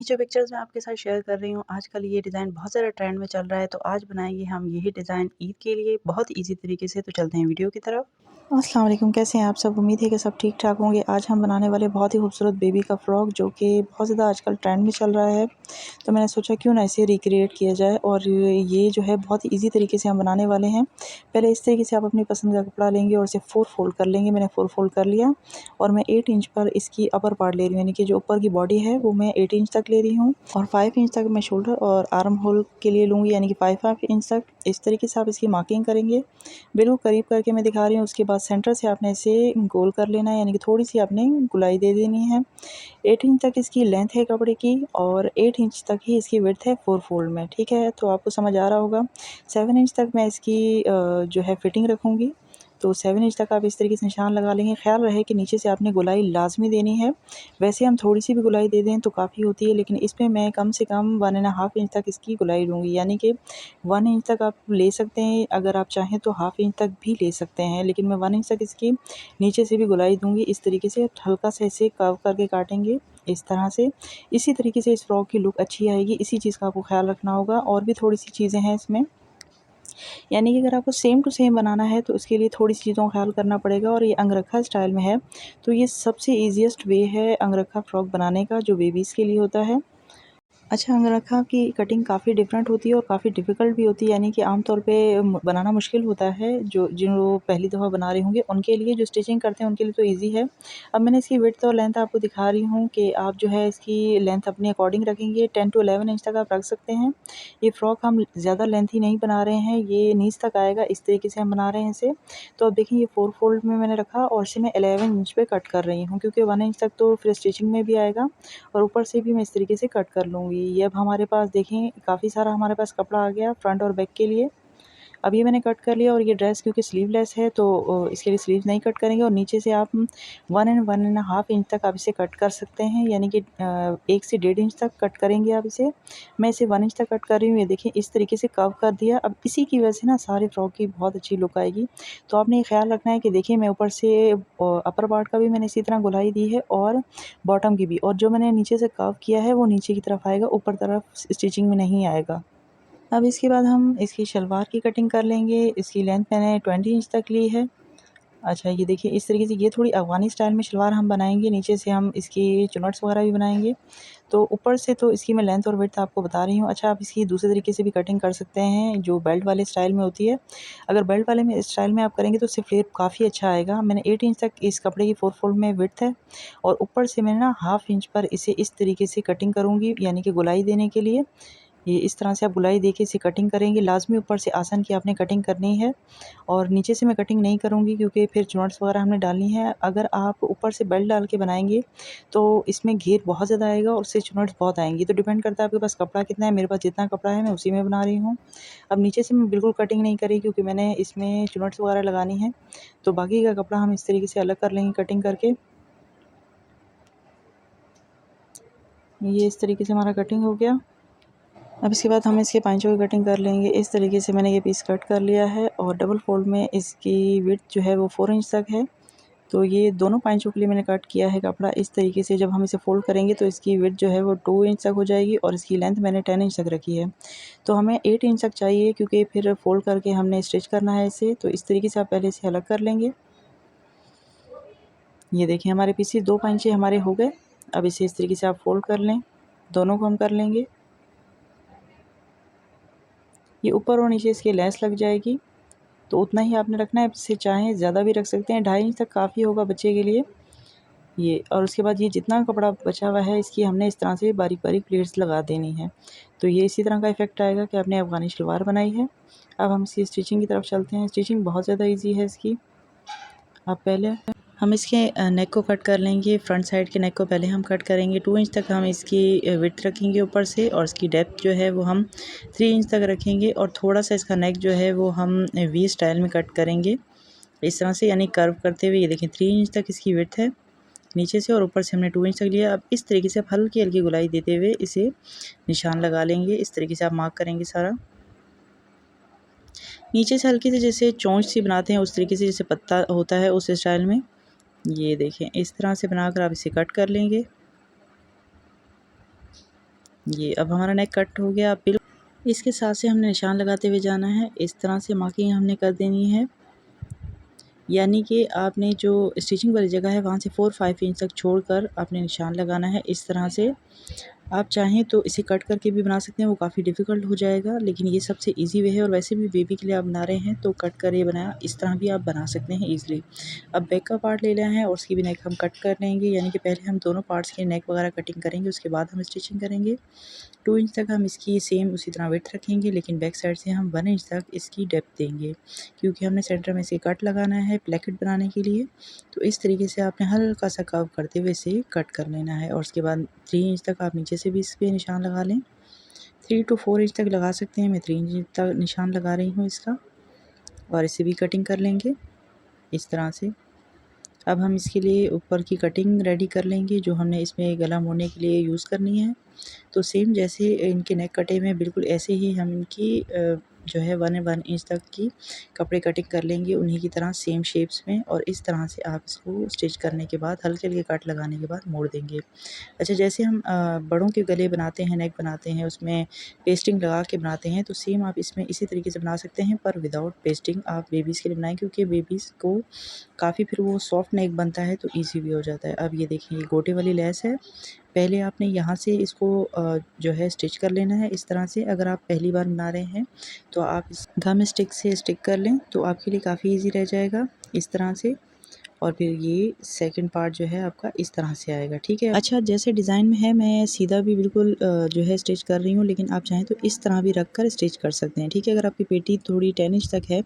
जो पिक्चर्स मैं आपके साथ शेयर कर रही हूँ, आजकल ये डिज़ाइन बहुत ज़्यादा ट्रेंड में चल रहा है, तो आज बनाएँगे हम यही डिज़ाइन ईद के लिए बहुत ईज़ी तरीके से। तो चलते हैं वीडियो की तरफ। अस्सलाम वालेकुम, कैसे हैं आप सब। उम्मीद है कि सब ठीक-ठाक होंगे। आज हम बनाने वाले बहुत ही खूबसूरत बेबी का फ़्रॉक जो कि बहुत ज़्यादा आजकल ट्रेंड में चल रहा है। तो मैंने सोचा क्यों ना इसे रिक्रिएट किया जाए और ये जो है बहुत ही ईज़ी तरीके से हम बनाने वाले हैं। पहले इस तरीके से आप अपनी पसंद का कपड़ा लेंगे और इसे 4 फ़ोल्ड कर लेंगे। मैंने 4 फ़ोल्ड कर लिया और मैं 8 इंच पर इसकी अपर पार्ट ले रही हूँ, यानी कि जो ऊपर की बॉडी है वो मैं 8 इंच तक ले रही हूँ और 5 इंच तक मैं शोल्डर और आर्म होल के लिए लूँगी, यानी कि 5 इंच तक। इस तरीके से आप इसकी मार्किंग करेंगे। बिल्कुल करीब करके मैं दिखा रही हूँ। उसके बाद सेंटर से आपने इसे गोल कर लेना है, यानी कि थोड़ी-सी आपने गोलाई दे देनी है। 8 इंच तक इसकी लेंथ है कपड़े की और 8 इंच तक ही इसकी विड्थ है 4 फ़ोल्ड में, ठीक है? तो आपको समझ आ रहा होगा। 7 इंच तक मैं इसकी जो है फिटिंग रखूँगी। तो 7 इंच तक आप इस तरीके से निशान लगा लेंगे। ख़्याल रहे कि नीचे से आपने गोलाई लाज़मी देनी है। वैसे हम थोड़ी-सी भी गोलाई दे दें तो काफ़ी होती है, लेकिन इसमें मैं कम से कम 1 एंड हाफ इंच तक इसकी गोलाई लूँगी, यानी कि 1 इंच तक आप ले सकते हैं। अगर आप चाहें तो हाफ इंच तक भी ले सकते हैं, लेकिन मैं 1 इंच तक इसकी नीचे से भी गोलाई दूँगी। इस तरीके से हल्का सा इसे कर्व करके काटेंगे इस तरह से। इसी तरीके से इस फ्रॉक की लुक अच्छी आएगी। इसी चीज़ का आपको ख़्याल रखना होगा। और भी थोड़ी-सी चीज़ें हैं इसमें, यानी कि अगर आपको सेम टू सेम बनाना है तो उसके लिए थोड़ी-सी चीज़ों का ख़्याल करना पड़ेगा। और ये अंगरखा स्टाइल में है, तो ये सबसे ईज़ीएस्ट वे है अंगरखा फ्रॉक बनाने का जो बेबीज़ के लिए होता है। अच्छा, अंगरखा की कटिंग काफ़ी डिफरेंट होती है और काफ़ी डिफ़िकल्ट भी होती है, यानी कि आम तौर पे बनाना मुश्किल होता है। जिन लोग पहली दफ़ा बना रहे होंगे उनके लिए, जो स्टिचिंग करते हैं उनके लिए तो ईज़ी है। अब मैंने इसकी विड्थ और लेंथ आपको दिखा रही हूँ कि आप जो है इसकी लेंथ अपने अकॉर्डिंग रखेंगे। 10 टू 11 इंच तक आप रख सकते हैं। ये फ्रॉक हम ज़्यादा लेंथी नहीं बना रहे हैं, ये नीज़ तक आएगा, इस तरीके से हम बना रहे हैं इसे। तो अब देखिए, ये 4 फ़ोल्ड में मैंने रखा और इसे मैं 11 इंच पे कट कर रही हूँ, क्योंकि 1 इंच तक तो फिर स्टिचिंग में भी आएगा और ऊपर से भी मैं इस तरीके से कट कर लूँगी। ये अब हमारे पास देखें काफ़ी सारा हमारे पास कपड़ा आ गया फ्रंट और बैक के लिए। अब ये मैंने कट कर लिया और ये ड्रेस क्योंकि स्लीवलेस है तो इसके लिए स्लीव्स नहीं कट करेंगे। और नीचे से आप 1 एंड हाफ इंच तक आप इसे कट कर सकते हैं, यानी कि 1 से 1.5 इंच तक कट करेंगे आप इसे। मैं इसे 1 इंच तक कट कर रही हूँ। ये देखिए, इस तरीके से कर्व कर दिया। अब इसी की वजह से ना सारे फ्रॉक की बहुत अच्छी लुक आएगी। तो आपने ये ख़्याल रखना है कि देखिए, मैं ऊपर से अपर पार्ट का भी मैंने इसी तरह गोलाई दी है और बॉटम की भी, और जो मैंने नीचे से कर्व किया है वो नीचे की तरफ आएगा, ऊपर तरफ स्टिचिंग में नहीं आएगा। अब इसके बाद हम इसकी शलवार की कटिंग कर लेंगे। इसकी लेंथ मैंने 20 इंच तक ली है। अच्छा, ये देखिए, इस तरीके से ये थोड़ी अफ़गानी स्टाइल में शलवार हम बनाएँगे। नीचे से हम इसकी चुनट्स वगैरह भी बनाएँगे। तो ऊपर से तो इसकी मैं लेंथ और विड्थ आपको बता रही हूँ। अच्छा, आप इसकी दूसरे तरीके से भी कटिंग कर सकते हैं, जो बेल्ट वाले स्टाइल में होती है। अगर बेल्ट वाले में स्टाइल में आप करेंगे तो उससे फ्लेयर काफ़ी अच्छा आएगा। मैंने 8 इंच तक इस कपड़े की 4 फ़ोल्ड में विड्थ है और ऊपर से मैंने ना हाफ इंच पर इसे इस तरीके से कटिंग करूँगी, यानी कि गोलाई देने के लिए। ये इस तरह से आप गोलाई देके इसे कटिंग करेंगे। लाज़मी ऊपर से आसन की आपने कटिंग करनी है और नीचे से मैं कटिंग नहीं करूँगी, क्योंकि फिर चुनट्स वगैरह हमने डालनी है। अगर आप ऊपर से बेल्ट डाल के बनाएँगे तो इसमें घेर बहुत ज़्यादा आएगा और उससे चुनट्स बहुत आएँगी। तो डिपेंड करता है आपके पास कपड़ा कितना है। मेरे पास जितना कपड़ा है मैं उसी में बना रही हूँ। अब नीचे से मैं बिल्कुल कटिंग नहीं करी, क्योंकि मैंने इसमें चुनट्स वगैरह लगानी है। तो बाकी का कपड़ा हम इस तरीके से अलग कर लेंगे कटिंग करके। ये इस तरीके से हमारा कटिंग हो गया। अब इसके बाद हम इसके पाँचों की कटिंग कर लेंगे। इस तरीके से मैंने ये पीस कट कर लिया है और डबल फोल्ड में इसकी विड्थ जो है वो 4 इंच तक है। तो ये दोनों पाँचों के लिए मैंने कट किया है कपड़ा इस तरीके से। जब हम इसे फ़ोल्ड करेंगे तो इसकी विड्थ जो है वो 2 इंच तक हो जाएगी और इसकी लेंथ मैंने 10 इंच तक रखी है। तो हमें 8 इंच तक चाहिए, क्योंकि फिर फ़ोल्ड करके हमने स्टिच करना है इसे। तो इस तरीके से आप पहले इसे अलग कर लेंगे। ये देखिए, हमारे पीछे 2 पाँचे हमारे हो गए। अब इसे इस तरीके से आप फ़ोल्ड कर लें। दोनों को हम कर लेंगे। ये ऊपर और नीचे इसकी लेस लग जाएगी, तो उतना ही आपने रखना है। आप इससे चाहें ज़्यादा भी रख सकते हैं, 2.5 इंच तक काफ़ी होगा बच्चे के लिए ये। और उसके बाद ये जितना कपड़ा बचा हुआ है इसकी हमने इस तरह से बारीक-बारीक प्लेट्स लगा देनी है। तो ये इसी तरह का इफ़ेक्ट आएगा कि आपने अफ़गानी शलवार बनाई है। अब हम इसकी स्टिचिंग की तरफ चलते हैं। स्टिचिंग बहुत ज़्यादा ईज़ी है इसकी। अब पहले हम इसके नेक को कट कर लेंगे। फ्रंट साइड के नेक को पहले हम कट करेंगे। 2 इंच तक हम इसकी विड्थ रखेंगे ऊपर से, और इसकी डेप्थ जो है वो हम 3 इंच तक रखेंगे। और थोड़ा सा इसका नेक जो है वो हम वी स्टाइल में कट करेंगे इस तरह से, यानी कर्व करते हुए। ये देखें, 3 इंच तक इसकी विड्थ है नीचे से और ऊपर से हमने 2 इंच तक लिया। अब इस तरीके से आप हल्की-हल्की गोलाई देते हुए इसे निशान लगा लेंगे। इस तरीके से आप मार्क करेंगे सारा। नीचे से हल्की से जैसे चोंच सी बनाते हैं उस तरीके से, जैसे पत्ता होता है उस स्टाइल में। ये देखें, इस तरह से बनाकर आप इसे कट कर लेंगे। ये अब हमारा नेक कट हो गया। बिल्कुल इसके साथ से हमने निशान लगाते हुए जाना है। इस तरह से मार्किंग हमने कर देनी है, यानी कि आपने जो स्टिचिंग वाली जगह है वहाँ से 4-5 इंच तक छोड़कर आपने निशान लगाना है। इस तरह से आप चाहें तो इसे कट करके भी बना सकते हैं, वो काफ़ी डिफ़िकल्ट हो जाएगा, लेकिन ये सबसे ईज़ी वे है। और वैसे भी बेबी के लिए आप बना रहे हैं तो कट कर ये बनाया, इस तरह भी आप बना सकते हैं ईज़िली। अब बैक का पार्ट ले लेना है और उसकी भी नेक हम कट कर लेंगे, यानी कि पहले हम दोनों पार्ट्स की नेक वगैरह कटिंग करेंगे, उसके बाद हम स्टिचिंग करेंगे। 2 इंच तक हम इसकी सेम उसी तरह विड्थ रखेंगे, लेकिन बैक साइड से हम 1 इंच तक इसकी डेप्थ देंगे, क्योंकि हमने सेंटर में से कट लगाना है प्लेकेट बनाने के लिए। तो इस तरीके से आपने हल्का सा कर्व करते हुए इसे कट कर लेना है और उसके बाद 3 इंच तक आप नीचे से भी इस पे निशान लगा लें। 3 टू 4 इंच तक लगा सकते हैं, मैं 3 इंच तक निशान लगा रही हूँ इसका, और इसे भी कटिंग कर लेंगे इस तरह से। अब हम इसके लिए ऊपर की कटिंग रेडी कर लेंगे, जो हमने इसमें गला मोड़ने के लिए यूज़ करनी है। तो सेम जैसे इनके नेक कटे हुए हैं, बिल्कुल ऐसे ही हम इनकी जो है 1 इंच तक की कपड़े कटिंग कर लेंगे, उन्हीं की तरह सेम शेप्स में। और इस तरह से आप इसको स्टिच करने के बाद हल्के-हल्के कट लगाने के बाद मोड़ देंगे। अच्छा, जैसे हम बड़ों के गले बनाते हैं, नेक बनाते हैं, उसमें पेस्टिंग लगा के बनाते हैं, तो सेम आप इसमें इसी तरीके से बना सकते हैं, पर विदाउट पेस्टिंग आप बेबीज़ के लिए बनाएँ, क्योंकि बेबीज़ को काफ़ी फिर वो सॉफ्ट नेक बनता है तो ईज़ी भी हो जाता है। अब ये देखिए, ये गोटे वाली लेस है। पहले आपने यहाँ से इसको जो है स्टिच कर लेना है इस तरह से। अगर आप पहली बार बना रहे हैं तो आप इस गम स्टिक से स्टिक कर लें, तो आपके लिए काफ़ी ईज़ी रह जाएगा इस तरह से। और फिर ये सेकंड पार्ट जो है आपका इस तरह से आएगा, ठीक है। अच्छा, जैसे डिज़ाइन में है, मैं सीधा भी बिल्कुल जो है स्टिच कर रही हूँ, लेकिन आप चाहें तो इस तरह भी रख कर स्टिच कर सकते हैं, ठीक है। अगर आपकी पेटी थोड़ी 10 इंच तक है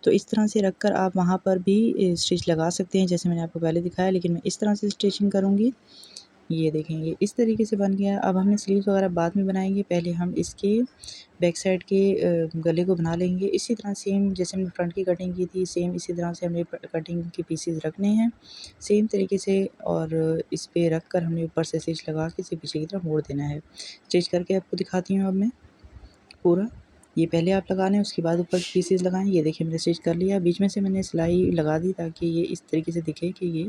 तो इस तरह से रख कर आप वहाँ पर भी स्टिच लगा सकते हैं, जैसे मैंने आपको पहले दिखाया, लेकिन मैं इस तरह से स्टिचिंग करूँगी। ये देखें, ये इस तरीके से बन गया। अब हमने स्लीव्स वगैरह बाद में बनाएंगे, पहले हम इसके बैक साइड के गले को बना लेंगे। इसी तरह सेम जैसे हमने फ्रंट की कटिंग की थी, सेम इसी तरह से हमने कटिंग के पीसेस रखने हैं सेम तरीके से। और इस पे रख कर हमने ऊपर से स्टिच लगा के इसे पीछे की तरफ मोड़ देना है। स्टिच करके आपको दिखाती हूँ अब मैं पूरा। ये पहले आप लगा लें, उसके बाद ऊपर पीसेस लगाएं। ये देखिए, मैंने स्टिच कर लिया। बीच में से मैंने सिलाई लगा दी ताकि ये इस तरीके से दिखे कि ये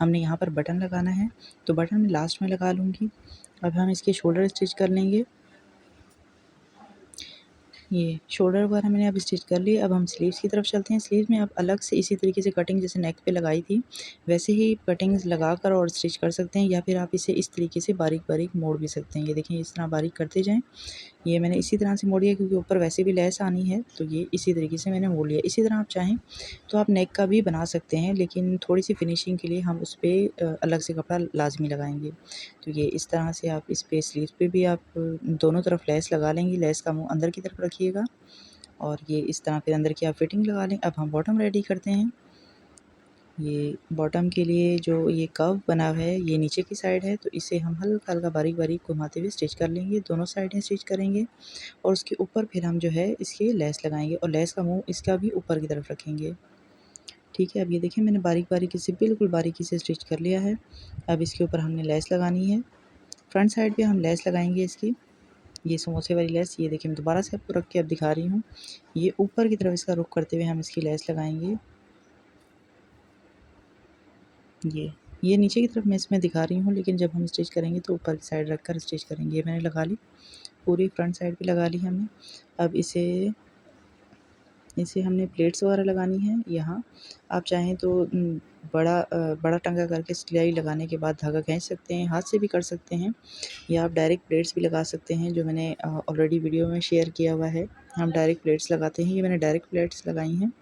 हमने यहाँ पर बटन लगाना है, तो बटन मैं लास्ट में लगा लूँगी। अब हम इसके शोल्डर स्टिच कर लेंगे। ये शोल्डर वगैरह मैंने अब स्टिच कर लिए। अब हम स्लीव्स की तरफ चलते हैं। स्लीव्स में आप अलग से इसी तरीके से कटिंग जैसे नेक पे लगाई थी वैसे ही कटिंग्स लगाकर और स्टिच कर सकते हैं, या फिर आप इसे इस तरीके से बारीक-बारीक मोड़ भी सकते हैं। ये देखिए, इस तरह बारीक करते जाएँ। ये मैंने इसी तरह से मोड़ी है, क्योंकि ऊपर वैसे भी लेस आनी है, तो ये इसी तरीके से मैंने मोड़ लिया। इसी तरह आप चाहें तो आप नेक का भी बना सकते हैं, लेकिन थोड़ी-सी फिनिशिंग के लिए हम उस पे अलग से कपड़ा लाज़मी लगाएँगे। तो ये इस तरह से आप इस पे स्लीव्स पे भी आप दोनों तरफ लेस लगा लेंगी। लेस का मुँह अंदर की तरफ रखिएगा और ये इस तरह फिर अंदर की आप फिटिंग लगा लें। अब हम बॉटम रेडी करते हैं। ये बॉटम के लिए जो ये कर्व बना हुआ है, ये नीचे की साइड है, तो इसे हम हल्का-हल्का बारीक-बारीक घुमाते हुए स्टिच कर लेंगे। दोनों साइडें स्टिच करेंगे और उसके ऊपर फिर हम जो है इसके लेस लगाएँगे और लेस का मुँह इसका भी ऊपर की तरफ रखेंगे। ठीक है, अब ये देखिए, मैंने बारीक-बारीक इसे बिल्कुल बारीकी से स्टिच कर लिया है। अब इसके ऊपर हमने लेस लगानी है। फ्रंट साइड पे हम लेस लगाएँगे इसकी, ये समोसे वाली लेस। ये देखिए, मैं दोबारा से आपको रख के अब दिखा रही हूँ। ये ऊपर की तरफ इसका रुख करते हुए हम इसकी लेस लगाएँगे। ये नीचे की तरफ मैं इसमें दिखा रही हूँ, लेकिन जब हम स्टिच करेंगे तो ऊपर की साइड रखकर स्टिच करेंगे। ये मैंने लगा ली, पूरी फ्रंट साइड पे लगा ली हमने। अब इसे हमने प्लेट्स वगैरह लगानी है यहाँ। आप चाहें तो बड़ा टंगा करके सिलाई लगाने के बाद धागा खींच सकते हैं, हाथ से भी कर सकते हैं, या आप डायरेक्ट प्लेट्स भी लगा सकते हैं, जो मैंने ऑलरेडी वीडियो में शेयर किया हुआ है। हम डायरेक्ट प्लेट्स लगाते हैं, ये मैंने डायरेक्ट प्लेट्स लगाई हैं।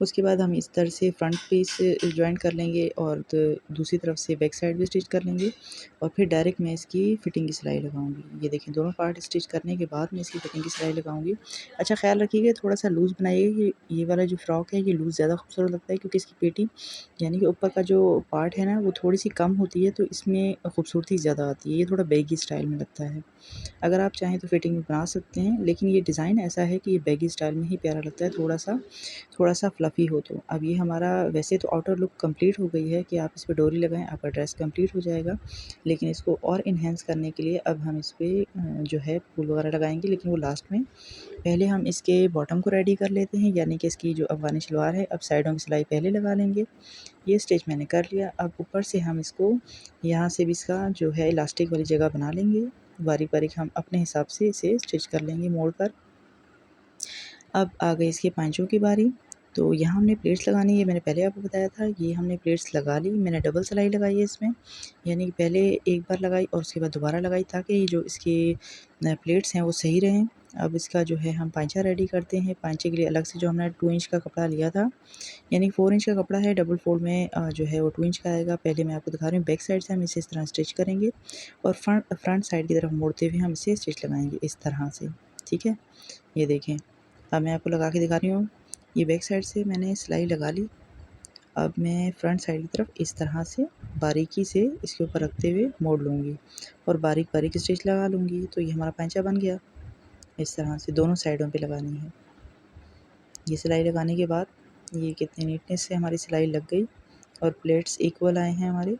उसके बाद हम इस तरह से फ्रंट पीस जॉइंट कर लेंगे और दूसरी तरफ से बैक साइड भी स्टिच कर लेंगे और फिर डायरेक्ट मैं इसकी फिटिंग की सिलाई लगाऊंगी। ये देखिए, दोनों पार्ट स्टिच करने के बाद मैं इसकी फिटिंग की सिलाई लगाऊंगी। अच्छा, ख्याल रखिएगा, थोड़ा सा लूज़ बनाइएगा। ये वाला जो फ्रॉक है, ये लूज़ ज़्यादा खूबसूरत लगता है, क्योंकि इसकी पेटी यानी कि ऊपर का जो पार्ट है ना, वो थोड़ी सी कम होती है, तो इसमें खूबसूरती ज़्यादा आती है। ये थोड़ा बैगी स्टाइल में लगता है। अगर आप चाहें तो फिटिंग में बना सकते हैं, लेकिन ये डिज़ाइन ऐसा है कि ये बैगी स्टाइल में ही प्यारा लगता है, थोड़ा-सा फ्लफ़ी हो तो। अब ये हमारा वैसे तो आउटर लुक कंप्लीट हो गई है कि आप इस पे डोरी लगाएँ, आपका ड्रेस कंप्लीट हो जाएगा। लेकिन इसको और एनहांस करने के लिए अब हम इस पे जो है फूल वगैरह लगाएँगे, लेकिन वो लास्ट में। पहले हम इसके बॉटम को रेडी कर लेते हैं, यानी कि इसकी जो अफ़गानी शलवार है, अब साइडों की सिलाई पहले लगा लेंगे। ये स्टिच मैंने कर लिया। अब ऊपर से हम इसको यहाँ से भी इसका जो है इलास्टिक वाली जगह बना लेंगे। बारीक बारीक हम अपने हिसाब से इसे स्टिच कर लेंगे मोड़ कर। अब आ गई इसके पांचों की बारी। तो यहाँ हमने प्लेट्स लगानी है, मैंने पहले आपको बताया था। ये हमने प्लेट्स लगा ली, मैंने डबल सिलाई लगाई है इसमें, यानी कि पहले एक बार लगाई और उसके बाद दोबारा लगाई, ताकि जो इसके प्लेट्स हैं वो सही रहें। अब इसका जो है हम पांचा रेडी करते हैं। पांचे के लिए अलग से जो हमने 2 इंच का कपड़ा लिया था, यानी 4 इंच का कपड़ा है, डबल फोल्ड में जो है वो 2 इंच का आएगा। पहले मैं आपको दिखा रही हूँ बैक साइड से हम इसे इस तरह स्टिच करेंगे और फ्रंट साइड की तरफ मोड़ते हुए हम इसे स्टिच लगाएंगे इस तरह से, ठीक है। ये देखें, अब मैं आपको लगा के दिखा रही हूँ। ये बैक साइड से मैंने सिलाई लगा ली। अब मैं फ्रंट साइड की तरफ इस तरह से बारीकी से इसके ऊपर रखते हुए मोड़ लूँगी और बारीक बारीक स्टिच लगा लूँगी। तो ये हमारा पैंचा बन गया। इस तरह से दोनों साइडों पे लगानी है। ये सिलाई लगाने के बाद ये कितनी नीटनेस से हमारी सिलाई लग गई और प्लेट्स इक्वल आए हैं हमारे।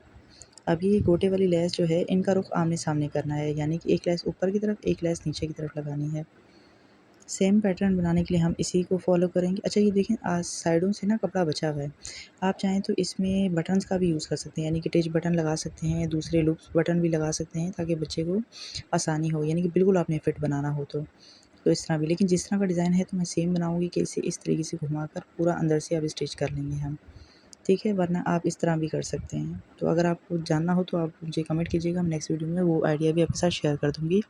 अब ये गोटे वाली लेस जो है, इनका रुख आमने सामने करना है, यानी कि एक लेस ऊपर की तरफ, एक लेस नीचे की तरफ लगानी है। सेम पैटर्न बनाने के लिए हम इसी को फॉलो करेंगे। अच्छा, ये देखें, आज साइडों से ना कपड़ा बचा हुआ है। आप चाहें तो इसमें बटन्स का भी यूज़ कर सकते हैं, यानी कि टिच बटन लगा सकते हैं, दूसरे लूप्स बटन भी लगा सकते हैं, ताकि बच्चे को आसानी हो, यानी कि बिल्कुल आपने फिट बनाना हो तो इस तरह भी। लेकिन जिस तरह का डिज़ाइन है तो मैं सेम बनाऊँगी कि इसे इस तरीके से घुमाकर पूरा अंदर से अब स्टिच कर लेंगे हम, ठीक है। वरना आप इस तरह भी कर सकते हैं। तो अगर आपको जानना हो तो आप मुझे कमेंट कीजिएगा, मैं नेक्स्ट वीडियो में वो आइडिया भी आपके साथ शेयर कर दूँगी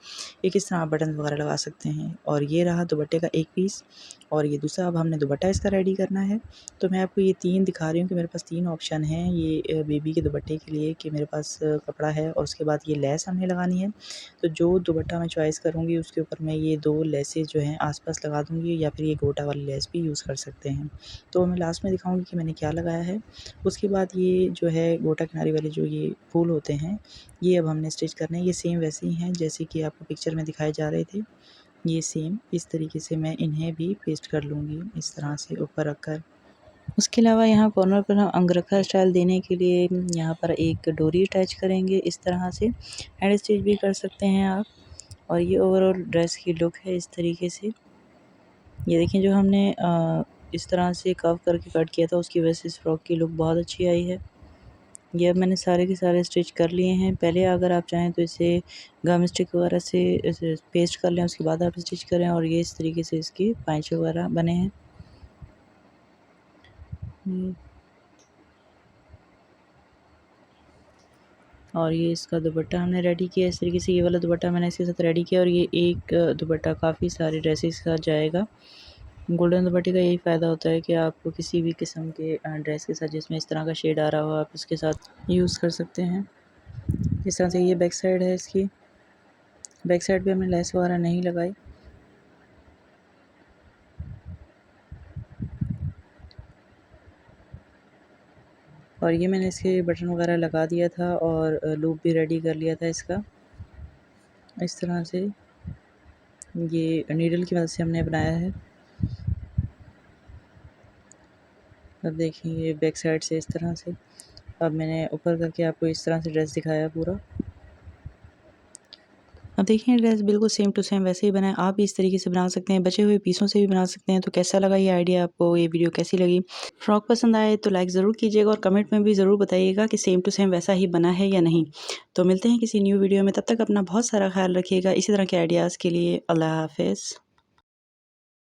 कि किस तरह आप बटन वगैरह लगा सकते हैं। और ये रहा दुपट्टे का एक पीस और ये दूसरा। अब हमने दुपट्टा इसका रेडी करना है। तो मैं आपको ये 3 दिखा रही हूँ कि मेरे पास 3 ऑप्शन हैं ये बेबी के दुपट्टे के लिए, कि मेरे पास कपड़ा है और उसके बाद ये लेस हमने लगानी है। तो जो दुपट्टा मैं चॉइस करूँगी उसके ऊपर मैं ये 2 लेसेस जो हैं आस-पास लगा दूँगी, या फिर ये गोटा वाली लेस भी यूज़ कर सकते हैं। तो मैं लास्ट में दिखाऊँगी कि मैंने क्या लगाया है। उसके बाद ये जो है गोटा किनारी वाले जो ये फूल होते हैं, ये अब हमने स्टिच करने हैं। ये सेम वैसे ही हैं जैसे कि आपको पिक्चर में दिखाए जा रहे थे। ये सेम इस तरीके से मैं इन्हें भी पेस्ट कर लूँगी, इस तरह से ऊपर रखकर। उसके अलावा यहाँ कॉर्नर पर हम अंगरखा स्टाइल देने के लिए यहाँ पर एक डोरी अटैच करेंगे इस तरह से। हैंड स्टिच भी कर सकते हैं आप। और ये ओवरऑल ड्रेस की लुक है इस तरीके से। ये देखें, जो हमने इस तरह से कर्व करके कट किया था, उसकी वजह से इस फ्रॉक की लुक बहुत अच्छी आई है। ये अब मैंने सारे के सारे स्टिच कर लिए हैं। पहले अगर आप चाहें तो इसे गम स्टिक वगैरह से इसे पेस्ट कर लें, उसके बाद आप स्टिच करें। और ये इस तरीके से इसके पैंच वगैरह बने हैं। और ये इसका दुपट्टा हमने रेडी किया इस तरीके से। ये वाला दुपट्टा मैंने इसके साथ रेडी किया और ये एक दुपट्टा काफ़ी सारे ड्रेसेस के साथ जाएगा। गोल्डन दुपट्टे का यही फ़ायदा होता है कि आपको किसी भी किस्म के ड्रेस के साथ जिसमें इस तरह का शेड आ रहा हो, आप इसके साथ यूज़ कर सकते हैं। इस तरह से ये बैक साइड है इसकी। बैक साइड पे हमने लेस वगैरह नहीं लगाई। और ये मैंने इसके बटन वगैरह लगा दिया था और लूप भी रेडी कर लिया था इसका। इस तरह से ये नीडल की मदद से हमने बनाया है। अब देखिए, ये बैक साइड से इस तरह से। अब मैंने ऊपर करके आपको इस तरह से ड्रेस दिखाया पूरा। अब देखिए, ड्रेस बिल्कुल सेम टू सेम वैसे ही बना है। आप भी इस तरीके से बना सकते हैं, बचे हुए पीसों से भी बना सकते हैं। तो कैसा लगा ये आइडिया आपको, ये वीडियो कैसी लगी? फ्रॉक पसंद आए तो लाइक ज़रूर कीजिएगा और कमेंट में भी ज़रूर बताइएगा कि सेम टू सेम वैसा ही बना है या नहीं। तो मिलते हैं किसी न्यू वीडियो में, तब तक अपना बहुत सारा ख्याल रखिएगा। इसी तरह के आइडियाज़ के लिए अल्लाह हाफ़िज़।